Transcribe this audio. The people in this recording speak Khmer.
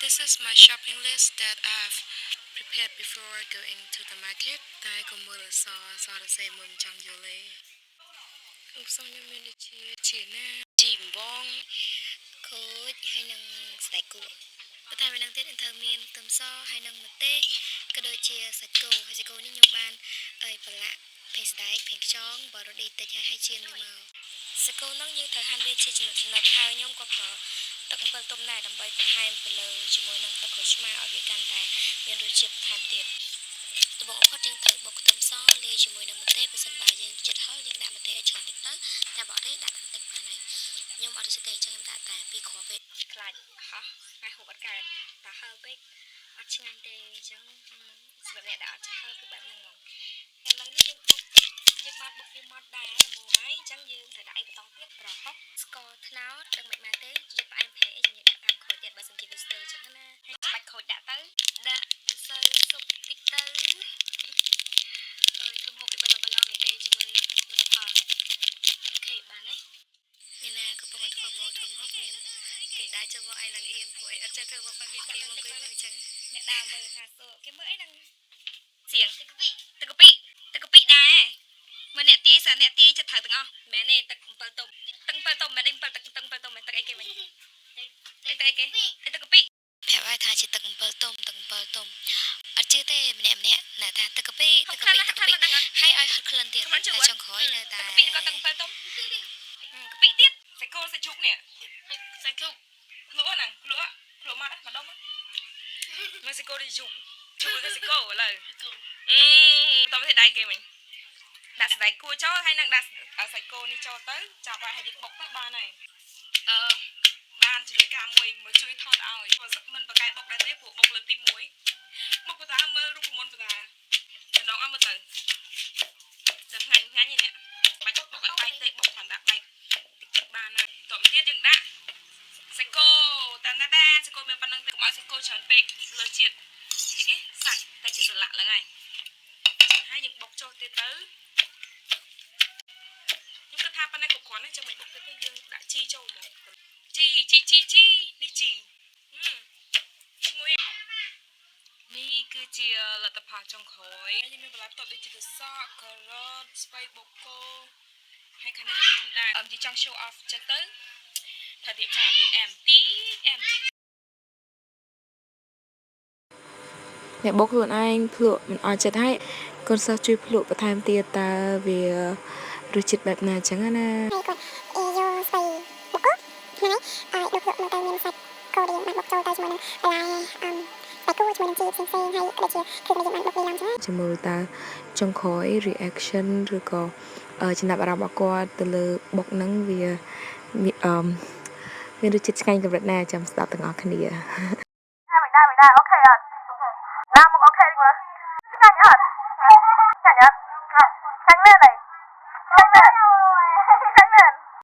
This is my shopping list that I've prepared before going to the market. Tai có mua là so là say mum trong vô lê. Ông xong cho mình đi chia na. Chìm bong. Khối hay năng sạch cua. Bữa thay mình đang tiết in thơ miên tầm so hay năng mật tê. Cái đôi chia sạch cua hay sạch cua ní nhung ban. Ơi bà lạ. Phèn sạch phèn chong. Bỏ đồ đi tới hai chiên đi màu. Sạch cua nó như thở hàn đi chia chừng nập hai nhóm có phở. ទឹកអំពិលទុំណែដើម្បីបន្ថែមពន្លឺជាមួយនឹងទឹកក្រូចឆ្មាឲ្យវាកាន់តែមានរសជាតិបន្ថែមទៀតដំបូងបំផុតយើងត្រូវបុកខ្ទឹមសលាយជាមួយនឹងម្ទេសបើសិនបើយើងចិត្តហឹរយើងដាក់ម្ទេសឲ្យច្រើនតិចទៅតែបើអត់ទេដាក់បន្តិចបានហើយខ្ញុំអត់រសទេអញ្ចឹងខ្ញុំដាក់តែ2គ្រាប់ពេកខ្លាចហោះថ្ងៃហូបអត់កើតតែហឹរពេកអត់ឆ្ងាញ់ទេអញ្ចឹងសម្រាប់អ្នកដែលអត់ចេះហឹរគឺបែបហ្នឹងហ្មងហើយឥឡូវនេះយើងបានបុកវាមកដែរល្មមហើយអញ្ចឹងយើងត្រូវដាក់អីបន្តទៀតប្រហុកស្ករត្នោតដឹងមិនទេយើងផ្អែមប្រៃអីយើងដាក់តាមខូចទៀតបើសិនជាវាស្ទើរអញ្ចឹងណាហើយច្បាច់ខូចដាក់ទៅដាក់ម្សៅស៊ុបតិចទៅធ្វើហូបដូចបលមែនទេជាមួយលទ្ធផលអូខេបានហើយនេះណាកំពុងតែធ្វើម៉ូធ្វើហូបមានគេដាក់ចូលមកឯឡើងអៀនពួកអីអត់ចេះធ្វើមកបានមានគេមកអង្គុយមើលអញ្ចឹងអ្នកដើរមើលថាសួរគេមើលអីហ្នឹងសៀងទឹកកាពិដែរមើលអ្នកទាយសិនអ្នកទាយចិត្តត្រូវទាំងអស់មែនទេទឹកអំពិលទុំមែនទេទឹកអំពិលទុំមែនទឹកអីគេវិញទឹកអីគេទឹកកាពិប្រាប់ឲ្យថាជាទឹកអំពិលទុំអត់ជឿទេម្នាក់ណាថាទឹកកាពិហើយឲ្យហឹកក្លិនទៀតតែចុងក្រោយនៅតែទឹកកាពិក៏ទឹកអំពិលទុំកាពិទៀតសាច់គោសាច់ជ្រូកនេះសាច់ជ្រូកលក់ហ្នឹងលក់មកដុំមកសាច់គោដូចជ្រូកក៏សាច់គោឥឡូវតោះទៅដៃគេវិញដាក់ស្បែកគួរចូលហើយនឹងដាក់សាច់គោនេះចូលទៅចាប់ហើយយើងបុកទៅបានហើយបានជួយការមួយមកជួយថតឲ្យមិនបកកែបុកដែរទេពួកបុកលើកទី1បុកបតាមើលរូបមន្តបតាចំណងអត់មើលទៅដល់ងាញ់នេះបាច់បុកឲ្យបែកទេបុកតាមដាក់បែកតិចបានហើយតោះទៀតយើងដាក់សាច់គោតាមសាច់គោមានប៉ុណ្ណឹងទៅកុំឲ្យសាច់គោច្រើនពេកលើជាតិអីគេសាច់តែជាសន្លាក់ឡើងហើយយើងបុកចូលទៀតទៅខ្ញុំគិតថាប៉ុណ្ណេះគ្រប់គ្រាន់ទេចាំមិនបុកទៀតទេយើងដាក់ជីចូលហ្មងជីនេះជីឈ្ងុយនេះគឺជាលទ្ធផលចុងក្រោយយើងមានបន្លែបន្ទាប់ដូចជាសក់ការ៉ុតស្ពៃបូកគោហើយខាងនេះក៏ដូចដែរនិយាយចង់ show off ចឹងទៅថាទៀតចាវាអែមទីអ្នកបុកខ្លួនឯងភ្លក់មិនអស់ចិត្តហើយកូនសិស្សជួយភ្លក់បន្ថែមទៀតតើវារសជាតិបែបណាអញ្ចឹងណាហើយគាត់យកស្ពៃបុកហ្នឹងហើយដុតមកទៅមានសាច់គោរៀងបានបុកចូលទៅជាមួយនឹងបន្លែសាច់គោជាមួយនឹងជីផ្សេងៗហើយក៏ដូចជាគឺមានបានបុកវាឡើងចឹងចាំមើលតើចុងក្រោយ reaction ឬក៏ចំណាប់អារម្មណ៍របស់គាត់ទៅលើបុកហ្នឹងវាមានរសជាតិឆ្ងាញ់កម្រិតណាចាំស្ដាប់ទាំងអស់គ្នាមិនដែរអូខេអត់ណាមកអូខេđiមើលឆ្ងាញ់អត់ឆ្ងាញ់មែនទេ